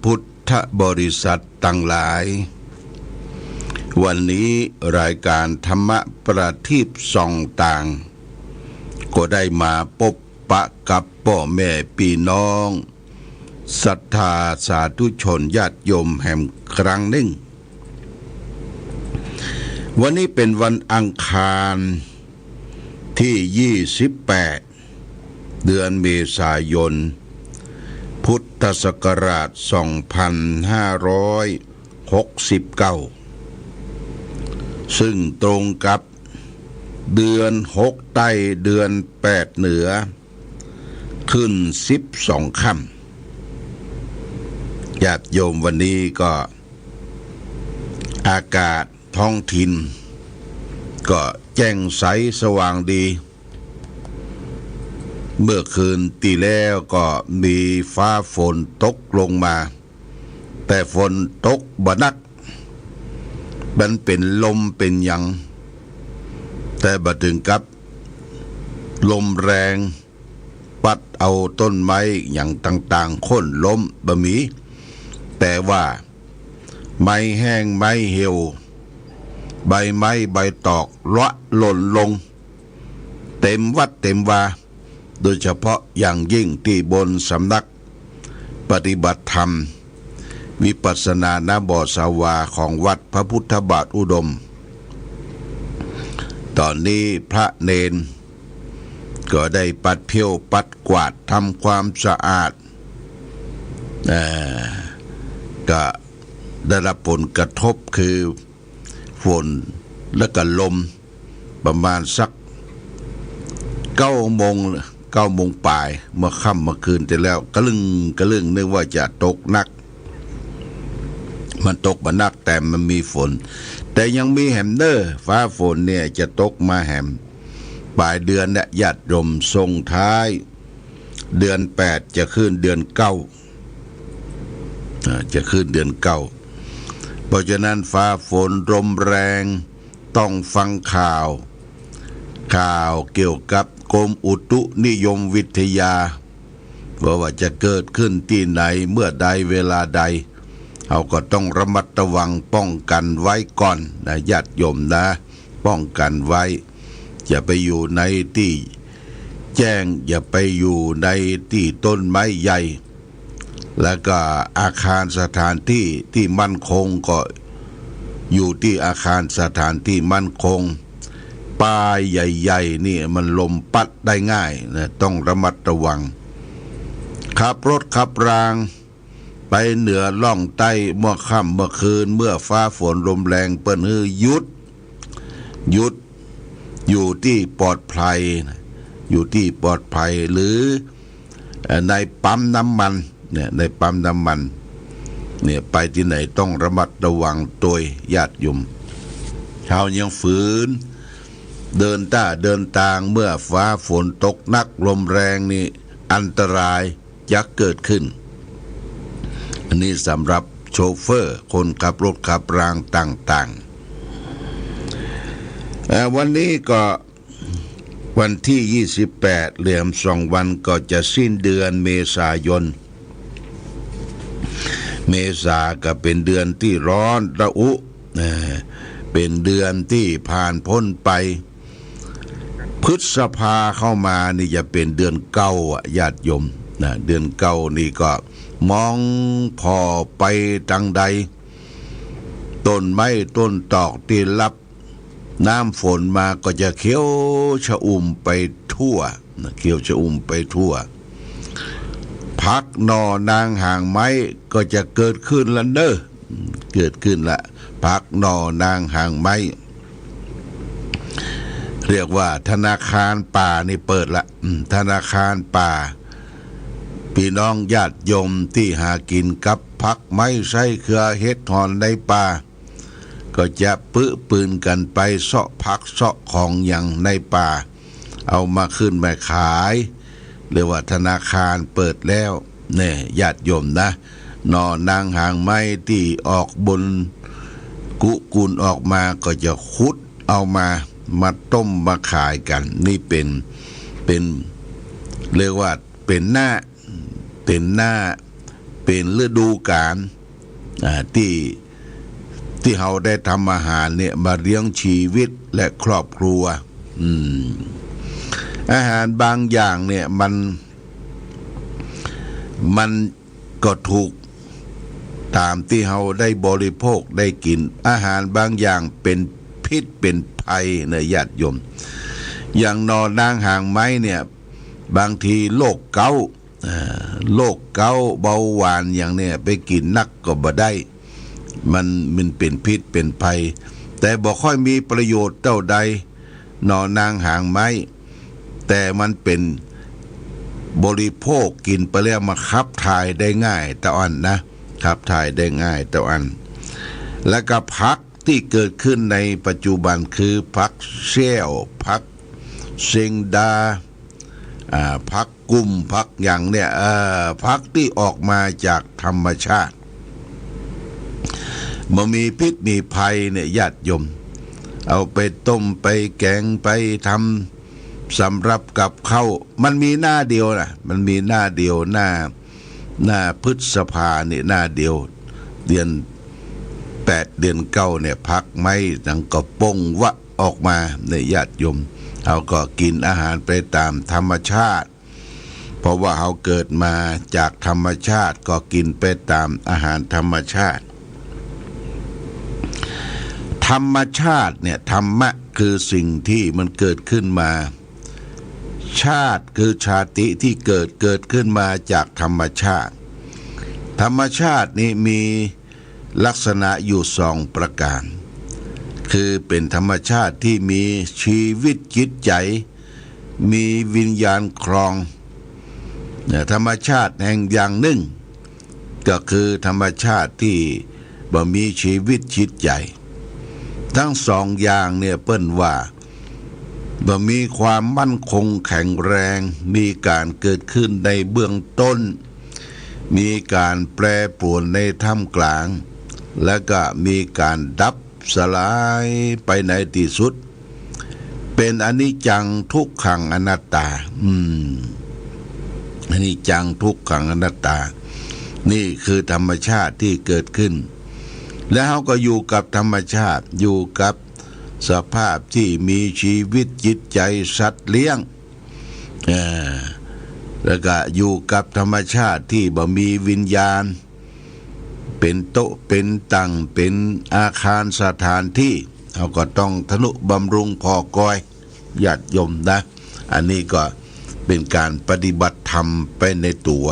พุทธบริษัทตั้งหลายวันนี้รายการธรรมะประทีปส่องต่างก็ได้มาพบปะกับพ่อแม่พี่น้องศรัทธาสาธุชนญาติโยมแห่งครั้งหนึ่งวันนี้เป็นวันอังคารที่28เดือนเมษายนพุทธศักราช2569ซึ่งตรงกับเดือน6ใต้เดือน8เหนือขึ้น12ค่ำญาติโยมวันนี้ก็อากาศท้องถิ่นก็แจ้งใสสว่างดีเมื่อคืนที่แล้วก็มีฟ้าฝนตกลงมาแต่ฝนตกบ่นักมันเป็นลมเป็นหยังแต่บ่ถึงกับลมแรงปัดเอาต้นไม้อย่างต่างๆโค่นล้มบ่มีแต่ว่าไม้แห้งไม้เหี่ยวใบไม้ใบตอกละหล่นลงเต็มวัดเต็มวาโดยเฉพาะอย่างยิ่งที่บนสำนักปฏิบัติธรรมวิปัสสนาณบ่อสาวาของวัดพระพุทธบาทอุดมตอนนี้พระเนนก็ได้ปัดเพี้ยวปัดกวาดทำความสะอาดก็ได้รับผลกระทบคือฝนและก็ลมประมาณสัก9 โมงปลายเมื่อค่ำเมื่อคืนแต่แล้วกระลึงนึกว่าจะตกหนักมันตกมานักแต่มันมีฝนแต่ยังมีแหมเนอร์ฟ้าฝนเนี่ยจะตกมาแหมปลายเดือนเนี่ยญาติโยมส่งท้ายเดือน8จะขึ้นเดือน9จะขึ้นเดือน9เพราะฉะนั้นฟ้าฝนลมแรงต้องฟังข่าวเกี่ยวกับกรมอุตุนิยมวิทยาว่าจะเกิดขึ้นที่ไหนเมื่อใดเวลาใดเราก็ต้องระมัดระวังป้องกันไว้ก่อนนะญาติโยมนะป้องกันไว้อย่าไปอยู่ในที่แจ้งอย่าไปอยู่ในที่ต้นไม้ใหญ่แล้วก็อาคารสถานที่ที่มั่นคงก็อยู่ที่อาคารสถานที่มั่นคงป้ายใหญ่ๆนี่มันลมพัดได้ง่ายนะต้องระมัดระวังขับรถขับรางไปเหนือล่องใต้เมื่อค่ำเมื่อคืนเมื่อฟ้าฝนลมแรงเปิ้นฮือหยุดอยู่ที่ปลอดภัยอยู่ที่ปลอดภัยหรือในปั๊มน้ำมันเนี่ยในปั๊มน้ำมันเนี่ยไปที่ไหนต้องระมัดระวังตัวญาติโยมชาวยังฝืนเดินทางเมื่อฟ้าฝนตกหนักลมแรงนี่อันตรายจะเกิดขึ้นอันนี้สำหรับโชเฟอร์คนขับรถขับรางต่างๆวันนี้ก็วันที่28เหลือ2 วันก็จะสิ้นเดือนเมษายนเมษาก็เป็นเดือนที่ร้อนระอุเป็นเดือนที่ผ่านพ้นไปพฤษภาเข้ามานี่จะเป็นเดือนเก้าญาติโยมนะเดือนเก้านี่ก็มองพอไปทางใดต้นไม้ต้นตอกที่รับน้ำฝนมาก็จะเขียวชอุ่มไปทั่วเขียวชอุ่มไปทั่วพักนอนางห่างไม้ก็จะเกิดขึ้นละเกิดขึ้นละพักนอนางห่างไม้เรียกว่าธนาคารป่านี่เปิดละธนาคารป่าพี่น้องญาติโยมที่หากินกับพักไม้ไส้เครือเฮ็ดหอนในป่าก็จะปืนกันไปเสาะพักเสาะของอย่างในป่าเอามาขึ้นมาขายเรียกว่าธนาคารเปิดแล้วเนี่ยญาติโยมนะนอนางหางไม้ที่ออกบนกุลออกมาก็จะขุดเอามาต้มมาขายกันนี่เป็นเรียกว่าเป็นหน้า เป็น เป็นฤดูกาลที่เราได้ทำอาหารเนี่ยมาเลี้ยงชีวิตและครอบครัวอาหารบางอย่างเนี่ยมันก็ถูกตามที่เราได้บริโภคได้กินอาหารบางอย่างเป็นพิษเป็นภัยนะญาติโยมอย่างนอนางหางไม้เนี่ยบางทีโรคเกาต์เบาหวานอย่างเนี่ยไปกินนักก็บ่ได้มันเป็นพิษเป็นภัยแต่บ่ค่อยมีประโยชน์เท่าใดนอนางหางไม้แต่มันเป็นบริโภคกินไปแล้วมาขับถ่ายได้ง่ายตะอันนะขับถ่ายได้ง่ายตะอันและก็ผักที่เกิดขึ้นในปัจจุบันคือผักเชี่ยวผักเซงดาผักกุมผักอย่างเนี่ยผักที่ออกมาจากธรรมชาติมันมีพิษมีภัยเนี่ยญาติโยมเอาไปต้มไปแกงไปทำสำหรับกับข้าวมันมีหน้าเดียวนะมันมีหน้าเดียวหน้าพฤษภาเนี่ยหน้าเดียวเดือน8เดือน9เนี่ยพักไม่ดังก็ป่งวะออกมาในญาติโยมเขาก็กินอาหารไปตามธรรมชาติเพราะว่าเขาเกิดมาจากธรรมชาติก็กินไปตามอาหารธรรมชาติธรรมชาติเนี่ยธรรมะคือสิ่งที่มันเกิดขึ้นมาชาติคือชาติที่เกิดขึ้นมาจากธรรมชาติธรรมชาตินี้มีลักษณะอยู่2ประการคือเป็นธรรมชาติที่มีชีวิตจิตใจมีวิญญาณครองธรรมชาติแห่งอย่างหนึ่งก็คือธรรมชาติที่บ่มีชีวิตจิตใจทั้งสองอย่างเนี่ยเปิ้นว่าบ่มีความมั่นคงแข็งแรงมีการเกิดขึ้นในเบื้องต้นมีการแปรปรวนในท่ามกลางและก็มีการดับสลายไปในที่สุดเป็นอนิจจังทุกขังอนัตตาอนิจจังทุกขังอนัตตานี่คือธรรมชาติที่เกิดขึ้นแล้วเราก็อยู่กับธรรมชาติอยู่กับสภาพที่มีชีวิตจิตใจสัตว์เลี้ยงแล้วก็อยู่กับธรรมชาติที่บ่มีวิญญาณเป็นโต๊ะเป็นตั้งเป็นอาคารสถานที่เราก็ต้องทนุบำรุงพอกอยญาติโยมนะอันนี้ก็เป็นการปฏิบัติธรรมไปในตัว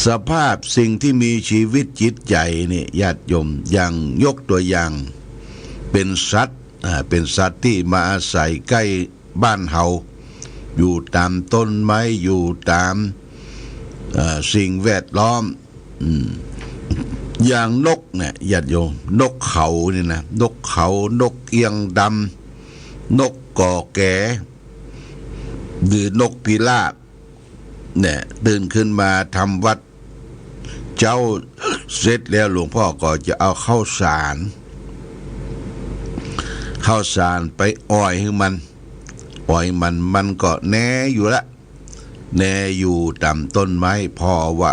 สภาพสิ่งที่มีชีวิตจิตใจนี่ญาติโยมอย่างยกตัวอย่างเป็นสัตว์ที่มาอาศัยใกล้บ้านเฮาอยู่ตามต้นไม้อยู่ตามสิ่งแวดล้อมอย่างนกเนี่ยญาติโยมนกเขานี่นะนกเขานกเอียงดำนกก่อแก่หรือนกพิราบเนี่ยตื่นขึ้นมาทำวัดเจ้าเสร็จแล้วหลวงพ่อก็จะเอาข้าวสารไปอ้อยให้มันก็แน่อยู่ละแน่อยู่ตามต้นไม้พอว่า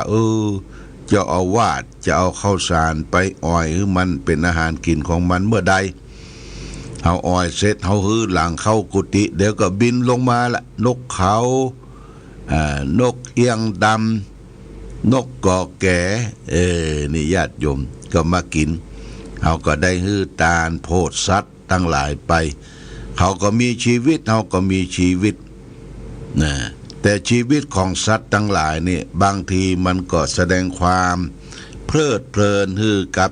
เจ้าอาวาสจะเอาข้าวสารไปอ้อยให้มันเป็นอาหารกินของมันเมื่อใดเอาอ้อยเสร็จเอาหื้อหลังเข้ากุฏิเดี๋ยวก็บินลงมาละนกเขานกเอียงดำนกกอแก่นี่ญาติโยมก็มากินเขาก็ได้ฮื้อตาลโพดสัตว์ทั้งหลายไปเขาก็มีชีวิตเขาก็มีชีวิตนะแต่ชีวิตของสัตว์ทั้งหลายนี่บางทีมันก็แสดงความเพลิดเพลินฮื้อกับ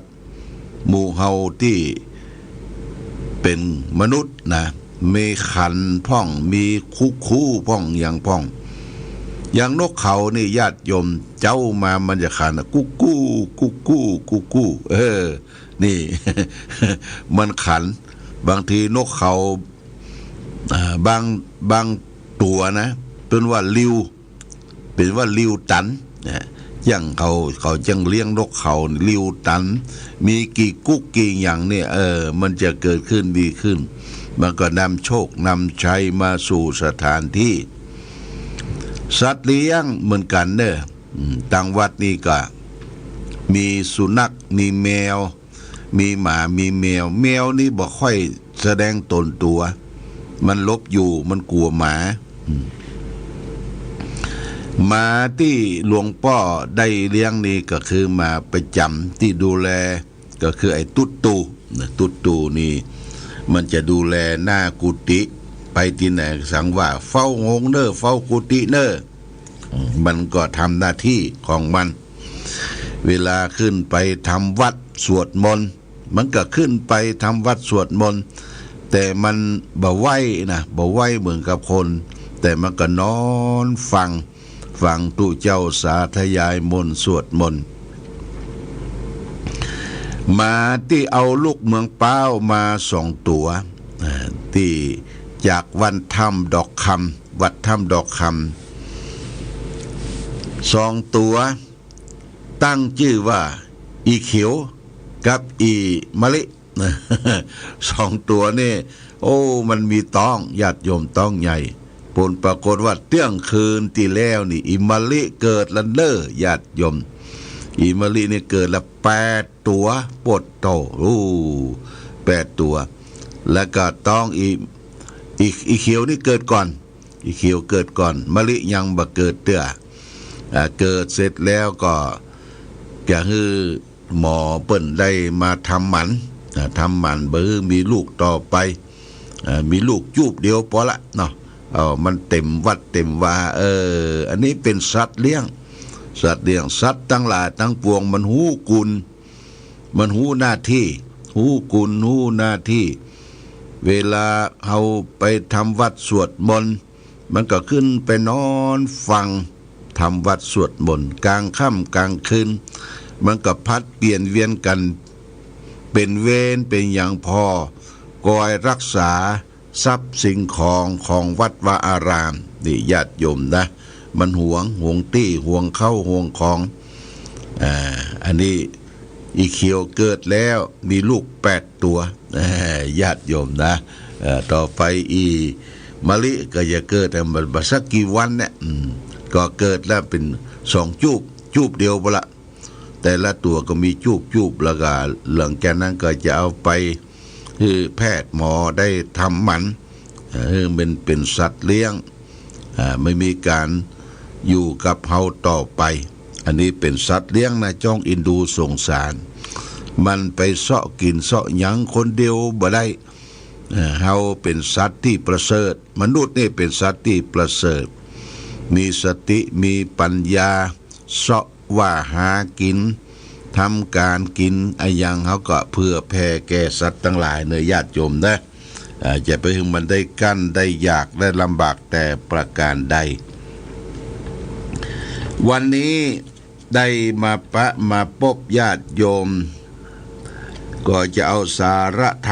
หมู่เฮาที่เป็นมนุษย์นะมีขันพ่องมีคู่พ่องอย่างพ่องอย่างนกเขานี่ญาติโยมเจ้ามามันจะขันกุ๊กกู้นี่ มันขันบางทีนกเขาบางตัวนะเป็นว่าลิวตันอย่างเขาจังเลี้ยงนกเขาลิวตันมีกี่กุ๊กกี่อย่างเนี่ยมันจะเกิดขึ้นดีขึ้นมันก็นำโชคนำชัยมาสู่สถานที่สัตว์เลี้ยงเหมือนกันเนอะ ตั้งวัดนี่ก็มีสุนัขมีแมวมีหมามีแมวนี่บ่ค่อยแสดงตนตัวมันลบอยู่มันกลัวหมาที่หลวงพ่อได้เลี้ยงนี่ก็คือมาประจำที่ดูแลก็คือไอ้ตุ๊ดตูนี่มันจะดูแลหน้ากุฏิไปที่ไหนสั่งว่าเฝ้าหงเนอเฝ้ากุฏิเนอมันก็ทำหน้าที่ของมันเวลาขึ้นไปทำวัดสวดมนต์มันก็ขึ้นไปทำวัดสวดมนต์แต่มันบ่ไหวเหมือนกับคนแต่มันก็นอนฟังตู่เจ้าสาธยายมนต์สวดมนต์มาที่เอาลูกเมืองเป้ามา2 ตัวที่จากวัดถ้ำดอกคำ2 ตัวตั้งชื่อว่าอีเขียวกับอีมะลิ2 ตัวนี่โอ้มันมีต้องญาติโยมต้องใหญ่ผลปรากฏว่าเที่ยงคืนที่แล้วนี่อีมะลิเกิดละเด้อญาติโยมอีมะลินี่เกิดละ8 ตัวปดโต8 ตัวแล้วก็ต้องอีเขียวนี่เกิดก่อนอีเขียวเกิดก่อนมะลิยังบ่เกิดเตื้อเกิดเสร็จแล้วก็คือหมอเปิ้นได้มาทำหมันเบิ่มีลูกต่อไปมีลูกจูบเดียวพอละเนาะมันเต็มวัดเต็มว่าอันนี้เป็นสัตว์เลี้ยงสัตว์ทั้งหลายทั้งปวงมันหูกุลมันหูหน้าที่หูกุลหูหน้าที่เวลาเอาไปทำวัดสวดมนต์มันก็ขึ้นไปนอนฟังทำวัดสวดมนต์กลางค่ำกลางคืนมันก็พัดเปลี่ยนเวียนกันเป็นเวรเป็นอย่างพอคอยรักษาทรัพย์สิ่งของวัดวาอารามนี่ญาติโยมนะมันห่วงตี้ห่วงเข้าห่วงของอันนี้อีเขียวเกิดแล้วมีลูก8 ตัวญาติโยมนะต่อไปอีมะลิก็จะเกิดแต่บัสักกี่วันเนี่ยก็เกิดแล้วเป็น2 จูบเดียวบ่ละแต่ละตัวก็มีจูบแล้วก็หลังจากนั้นก็จะเอาไปคือแพทย์หมอได้ทำหมันเป็นสัตว์เลี้ยงไม่มีการอยู่กับเฮาต่อไปอันนี้เป็นสัตว์เลี้ยงนะจ้องอินดูสงสารมันไปเสาะกินเสาะหยังคนเดียวบ่ได้เฮาเป็นสัตว์ที่ประเสริฐมนุษย์นี่เป็นสัตว์ที่ประเสริฐมีสติมีปัญญาเสาะว่าหากินทำการกินไอ้ยังเขาก็เพื่อแผ่แก่สัตว์ทั้งหลายเนยญาติโยมนะจะไปถึงมันได้กั้นได้อยากได้ลำบากแต่ประการใดวันนี้ได้มาพบญาติโยมก็จะเอาสาระธ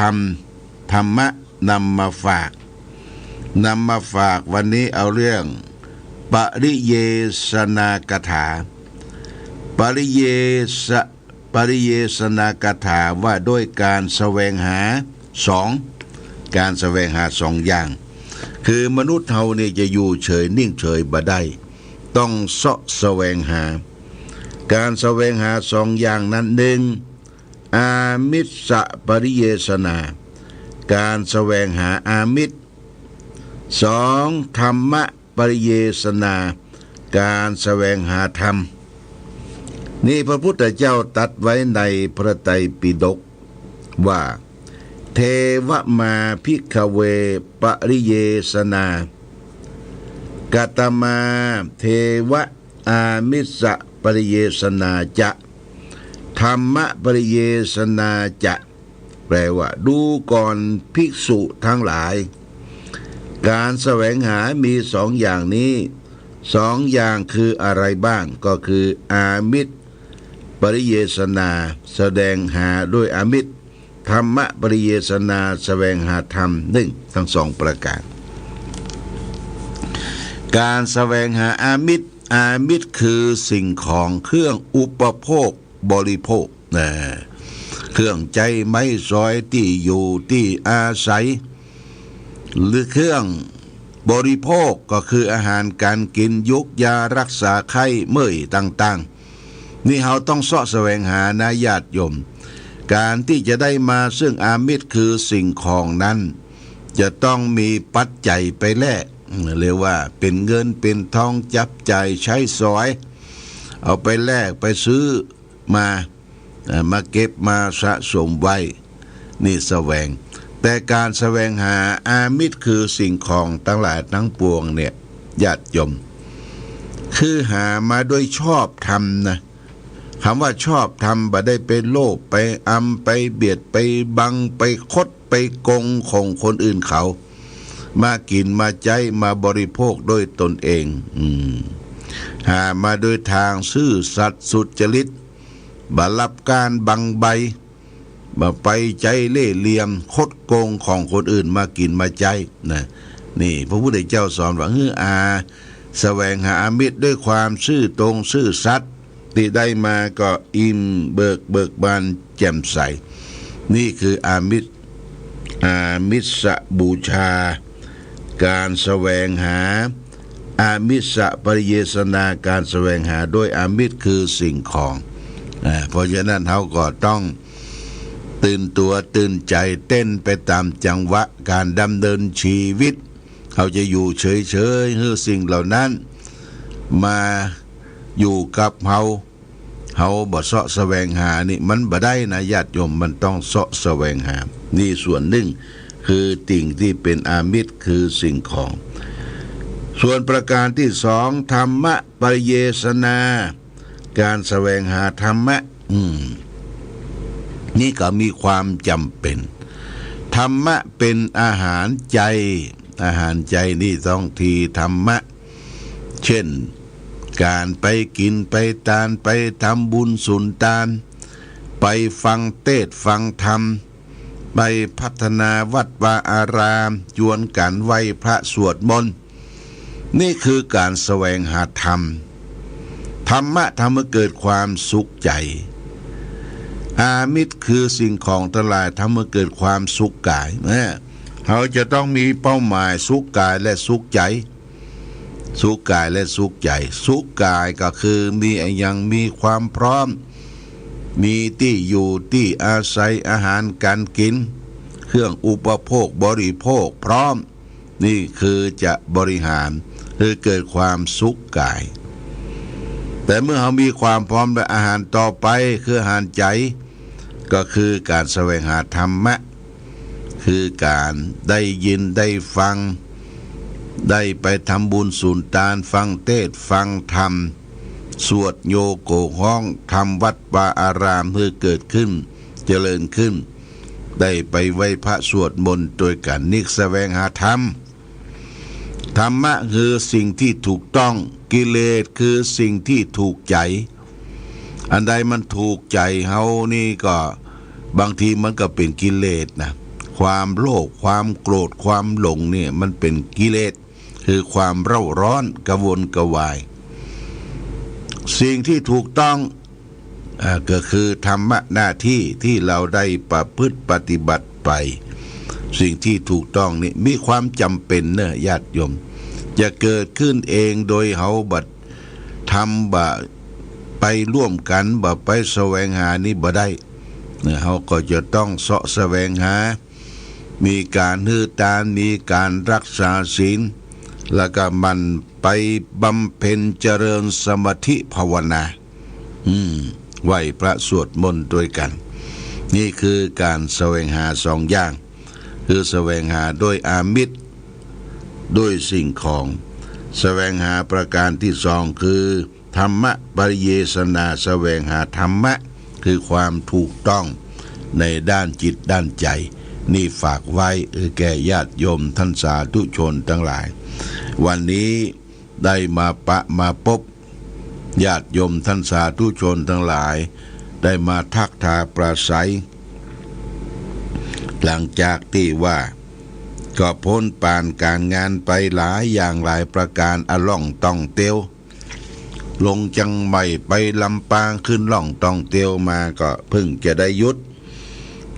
รรมะนำมาฝากวันนี้เอาเรื่องปริเยสนากถาปริเยสนากถาว่าด้วยการแสวงหาการแสวงหา2 อย่างคือมนุษย์เฮานี่จะอยู่เฉยนิ่งเฉยบ่ได้ต้องเสาะแสวงหาการแสวงหา2 อย่างนั้น1อามิสปริเยสนาการแสวงหาอามิตร2ธรรมะปริเยสนาการแสวงหาธรรมนี่พระพุทธเจ้าตรัสไว้ในพระไตรปิฎกว่าเทวมาภิกขเวปริเยสนากตมาเทวะอามิสปริเยสนาจะธรรมะปริเยสนาจะแปลว่าดูก่อนภิกษุทั้งหลายการแสวงหามี2 อย่างนี้2 อย่างคืออะไรบ้างก็คืออามิตรปริเยสนาแสดงหาด้วยอามิตรธรรมะปริเยสนาแสวงหาธรรมทั้ง 2 ประการการแสวงหาอามิตรคือสิ่งของเครื่องอุปโภคบริโภคเครื่องใจไม้สอยที่อยู่ที่อาศัยหรือเครื่อง บริโภคก็คืออาหารการกินยุกยารักษาไข้เมื่อยต่างๆนี่เราต้องเสาะแสวงหานะญาติโยมการที่จะได้มาซึ่งอามิตรคือสิ่งของนั้นจะต้องมีปัจจัยไปแลกเรียกว่าเป็นเงินเป็นทองจับจ่ายใช้สอยเอาไปแลกไปซื้อมาเก็บมาสะสมไว้นี่แสวงแต่การแสวงหาอามิตรคือสิ่งของทั้งหลายทั้งปวงเนี่ยญาติโยมคือหามาโดยชอบธรรมนะคำว่าชอบธรรมบ่ได้ไปโลภไปอำไปเบียดไปบังไปคดไปโกงของคนอื่นเขามากินมาใจมาบริโภคโดยตนเองหามาโดยทางซื่อสัตย์สุจริตบ่รับการบังใบบ่ไปใจเล่ห์เหลี่ยมคดโกงของคนอื่นมากินมาใจนะนี่พระพุทธเจ้าสอนว่าแสวงหาอามิตรด้วยความซื่อตรงซื่อสัตย์ที่ได้มาก็อิ่มเบิกบานแจ่มใสนี่คืออามิสบูชาการแสวงหาอามิสปริเยสนาการแสวงหาด้วยอามิตรคือสิ่งของเพราะฉะนั้นเขาก็ต้องตื่นตัวตื่นใจเต้นไปตามจังหวะการดำเนินชีวิตเขาจะอยู่เฉยๆให้สิ่งเหล่านั้นมาอยู่กับเขาบ่เสาะแสวงหานี่มันบ่ได้นะญาติโยมมันต้องเสาะแสวงหานี่ส่วนหนึ่งคือสิ่งที่เป็นอามิตรคือสิ่งของส่วนประการที่สองธรรมะปริเยสนาการแสวงหาธรรมะนี่ก็มีความจำเป็นธรรมะเป็นอาหารใจนี่ต้องทีธรรมะเช่นการไปกินไปทานไปทำบุญสุนทานไปฟังเทศน์ฟังธรรมไปพัฒนาวัดวาอารามจวนการไหว้พระสวดมนต์นี่คือการแสวงหาธรรมธรรมะทำให้เกิดความสุขใจอามิตรคือสิ่งของทั้งหลายทำให้เกิดความสุขกายเขาจะต้องมีเป้าหมายสุขกายและสุขใจสุขกายและสุขใจสุขกายก็คือมีอย่างมีความพร้อมมีที่อยู่ที่อาศัยอาหารการกินเครื่องอุปโภคบริโภคพร้อมนี่คือจะบริหารคือเกิดความสุขกายแต่เมื่อเขามีความพร้อมและอาหารต่อไปคืออาหารใจก็คือการแสวงหาธรรมะคือการได้ยินได้ฟังได้ไปทำบุญสุนทานฟังเทศน์ฟังธรรมสวดโยโกห้องทำวัดวาอารามเพื่อเกิดขึ้นเจริญขึ้นได้ไปไหว้พระสวดมนต์โดยกันนิแสวงหาธรรมธรรมะคือสิ่งที่ถูกต้องกิเลสคือสิ่งที่ถูกใจอันใดมันถูกใจเฮานี่ก็บางทีมันก็เป็นกิเลสนะความโลภความโกรธความหลงเนี่ยมันเป็นกิเลสคือความเร่าร้อนกระวนกระวายสิ่งที่ถูกต้องก็คือธรรมะหน้าที่ที่เราได้ประพฤติปฏิบัติไปสิ่งที่ถูกต้องนี่มีความจำเป็นเนอะญาติโยมจะเกิดขึ้นเองโดยเฮาบัดทำบ่ไปร่วมกันบ่ไปแสวงหานี่บ่ได้เฮาก็จะต้องเสาะแสวงหามีการฮือทานมีการรักษาศีลแล้วก็มันไปบำเพ็ญเจริญสมาธิภาวนาไหว้พระสวดมนต์ด้วยกันนี่คือการแสวงหาสองอย่างคือแสวงหาด้วยอามิตรด้วยสิ่งของแสวงหาประการที่สองคือธรรมะปริเยสนาแสวงหาธรรมะคือความถูกต้องในด้านจิตด้านใจนี่ฝากไว้แก่ญาติโยมท่านสาธุชนทั้งหลายวันนี้ได้มาพบญาติโยมท่านสาธุชนทั้งหลายได้มาทักทายปราศัยหลังจากที่ว่าก็พ้นผ่านการงานไปหลายอย่างหลายประการล่องต้องเตียวลงจังใหม่ไปลำปางขึ้นล่องต้องเตียวมาก็เพิ่งจะได้ยุด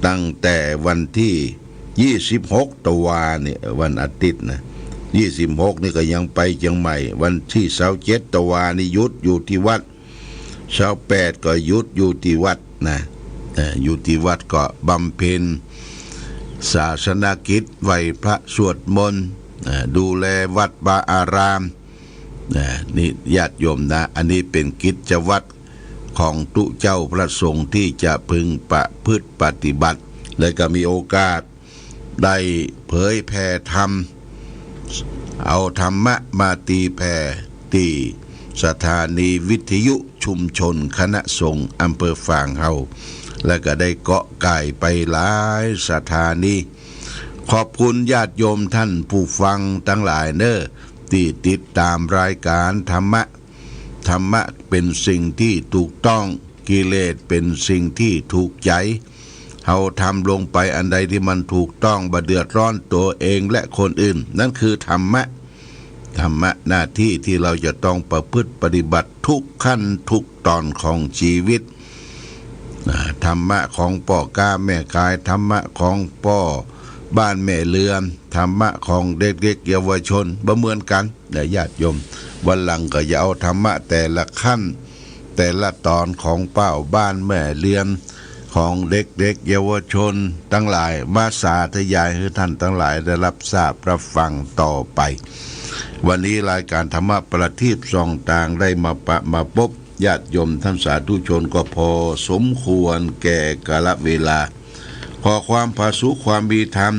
ตั้งแต่วันที่26 ตุลาเนี่ยวันอาทิตย์นะ 26นี่ก็ยังไปเชียงใหม่วันที่27ตะวานี่ยุดอยู่ที่วัด28ก็ยุดอยู่ที่วัดนะอยู่ที่วัดก็บำเพ็ญศาสนกิจไหว้พระสวดมนต์ดูแลวัดวาอารามนี่ญาติโยมนะอันนี้เป็นกิจวัตรของตุเจ้าพระสงฆ์ที่จะพึงประพฤติปฏิบัติและก็มีโอกาสได้เผยแผ่ธรรมเอาธรรมะมาตีแผ่ที่สถานีวิทยุชุมชนคณะสงฆ์อำเภอฝางเฮาและก็ได้เกาะก่ายไปหลายสถานีขอบคุณญาติโยมท่านผู้ฟังทั้งหลายเน้อที่ติดตามรายการธรรมะเป็นสิ่งที่ถูกต้องกิเลสเป็นสิ่งที่ถูกใจเฮาทำลงไปอันใดที่มันถูกต้องบ่เดือดร้อนตัวเองและคนอื่นนั่นคือธรรมะหน้าที่ที่เราจะต้องประพฤติปฏิบัติทุกขั้นทุกตอนของชีวิตธรรมะของพ่อกาแม่กายธรรมะของพ่อบ้านแม่เรือนธรรมะของเด็กๆเยาวชนบ่เหมือนกันนะญาติโยมวันหลังก็อย่าเอาธรรมะแต่ละขั้นแต่ละตอนของเป้าบ้านแม่เรือนของเด็กๆเยาวชนทั้งหลายมาสาธยายให้ท่านทั้งหลายได้รับทราบรับฟังต่อไปวันนี้รายการธรรมะประทีปส่องต่างได้มาพบญาติโยมท่านสาธุชนก็พอสมควรแก่กาลเวลาขอความผาสุกความมีธรรม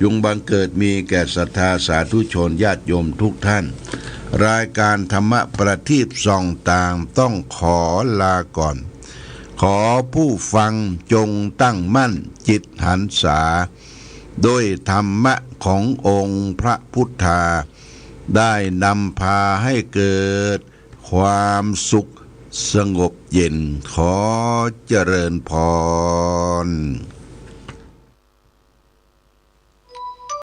จงบังเกิดมีแก่ศรัทธาสาธุชนญาติโยมทุกท่านรายการธรรมะประทีปส่องต่างต้องขอลาก่อนขอผู้ฟังจงตั้งมั่นจิตหันษาด้วยธรรมะขององค์พระพุทธาได้นำพาให้เกิดความสุขสงบเย็นขอเจริญพร